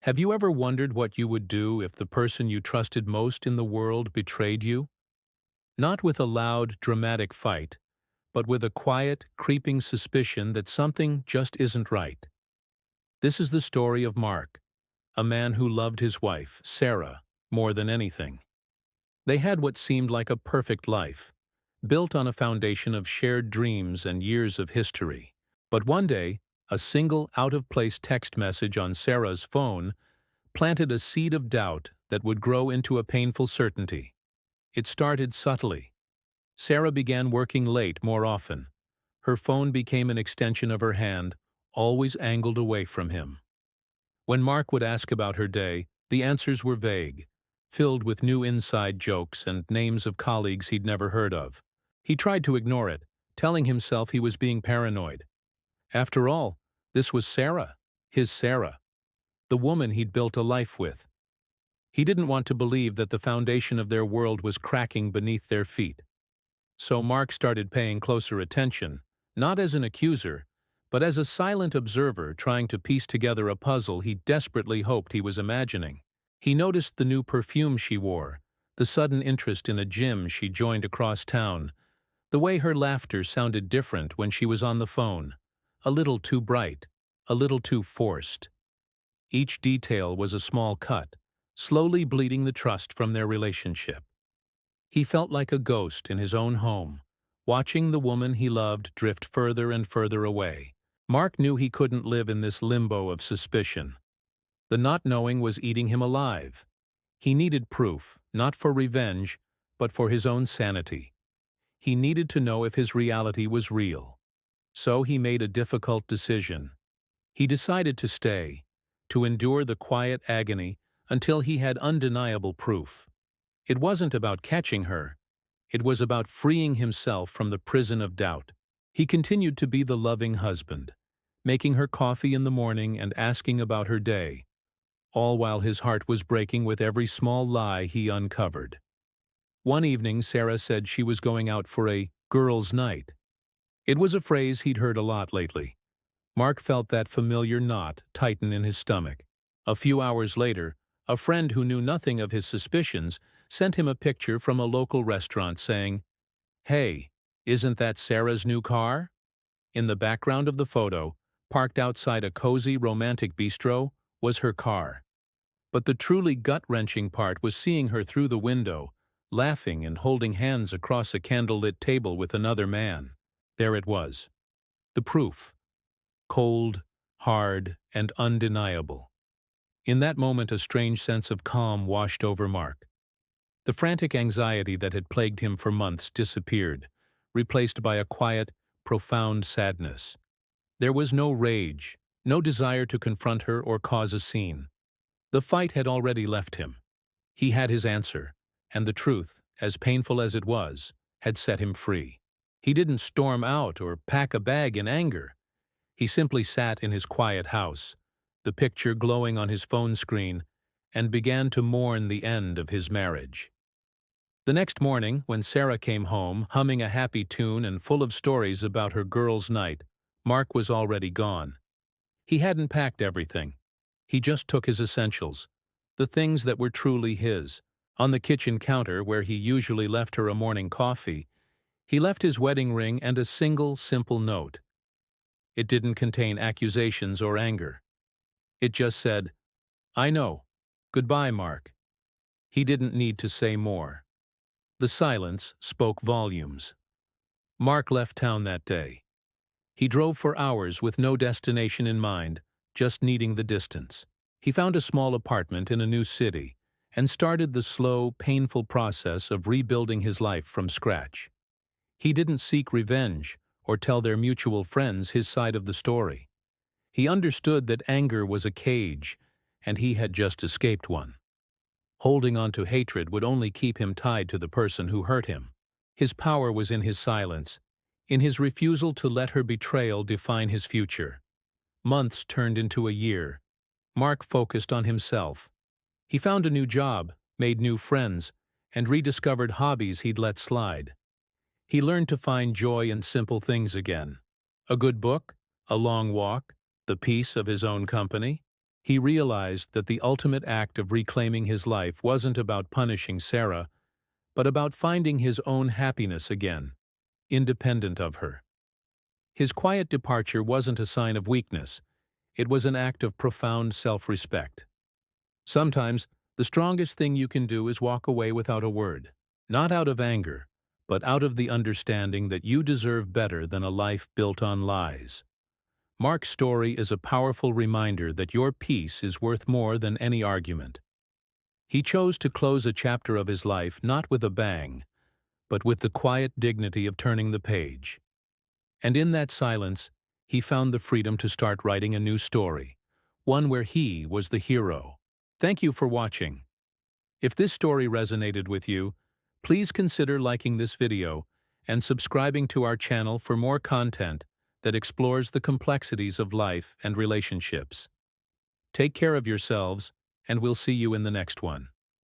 Have you ever wondered what you would do if the person you trusted most in the world betrayed you? Not with a loud, dramatic fight, but with a quiet, creeping suspicion that something just isn't right. This is the story of Mark, a man who loved his wife, Sarah, more than anything. They had what seemed like a perfect life, built on a foundation of shared dreams and years of history. But one day, a single out-of-place text message on Sarah's phone planted a seed of doubt that would grow into a painful certainty. It started subtly. Sarah began working late more often. Her phone became an extension of her hand, always angled away from him. When Mark would ask about her day, the answers were vague, filled with new inside jokes and names of colleagues he'd never heard of. He tried to ignore it, telling himself he was being paranoid. After all, this was Sarah, his Sarah, the woman he'd built a life with. He didn't want to believe that the foundation of their world was cracking beneath their feet. So Mark started paying closer attention, not as an accuser, but as a silent observer trying to piece together a puzzle he desperately hoped he was imagining. He noticed the new perfume she wore, the sudden interest in a gym she joined across town, the way her laughter sounded different when she was on the phone, a little too bright, a little too forced. Each detail was a small cut, slowly bleeding the trust from their relationship. He felt like a ghost in his own home, watching the woman he loved drift further and further away. Mark knew he couldn't live in this limbo of suspicion. The not knowing was eating him alive. He needed proof, not for revenge, but for his own sanity. He needed to know if his reality was real. So he made a difficult decision. He decided to stay, to endure the quiet agony until he had undeniable proof. It wasn't about catching her. It was about freeing himself from the prison of doubt. He continued to be the loving husband, making her coffee in the morning and asking about her day, all while his heart was breaking with every small lie he uncovered. One evening, Sarah said she was going out for a girls' night. It was a phrase he'd heard a lot lately. Mark felt that familiar knot tighten in his stomach. A few hours later, a friend who knew nothing of his suspicions sent him a picture from a local restaurant saying, "Hey, isn't that Sarah's new car?" In the background of the photo, parked outside a cozy romantic bistro, was her car. But the truly gut-wrenching part was seeing her through the window, laughing and holding hands across a candlelit table with another man. There it was. The proof. Cold, hard, and undeniable. In that moment, a strange sense of calm washed over Mark. The frantic anxiety that had plagued him for months disappeared, replaced by a quiet, profound sadness. There was no rage, no desire to confront her or cause a scene. The fight had already left him. He had his answer, and the truth, as painful as it was, had set him free. He didn't storm out or pack a bag in anger. He simply sat in his quiet house, the picture glowing on his phone screen, and began to mourn the end of his marriage. The next morning, when Sarah came home, humming a happy tune and full of stories about her girls' night, Mark was already gone. He hadn't packed everything. He just took his essentials, the things that were truly his. On the kitchen counter, where he usually left her a morning coffee, he left his wedding ring and a single, simple note. It didn't contain accusations or anger. It just said, "I know. Goodbye, Mark." He didn't need to say more. The silence spoke volumes. Mark left town that day. He drove for hours with no destination in mind, just needing the distance. He found a small apartment in a new city and started the slow, painful process of rebuilding his life from scratch. He didn't seek revenge or tell their mutual friends his side of the story. He understood that anger was a cage, and he had just escaped one. Holding on to hatred would only keep him tied to the person who hurt him. His power was in his silence, in his refusal to let her betrayal define his future. Months turned into a year. Mark focused on himself. He found a new job, made new friends, and rediscovered hobbies he'd let slide. He learned to find joy in simple things again. A good book, a long walk, the peace of his own company. He realized that the ultimate act of reclaiming his life wasn't about punishing Sarah, but about finding his own happiness again, independent of her. His quiet departure wasn't a sign of weakness, it was an act of profound self-respect. Sometimes, the strongest thing you can do is walk away without a word, not out of anger, but out of the understanding that you deserve better than a life built on lies. Mark's story is a powerful reminder that your peace is worth more than any argument. He chose to close a chapter of his life not with a bang, but with the quiet dignity of turning the page. And in that silence, he found the freedom to start writing a new story, one where he was the hero. Thank you for watching. If this story resonated with you, please consider liking this video and subscribing to our channel for more content that explores the complexities of life and relationships. Take care of yourselves, and we'll see you in the next one.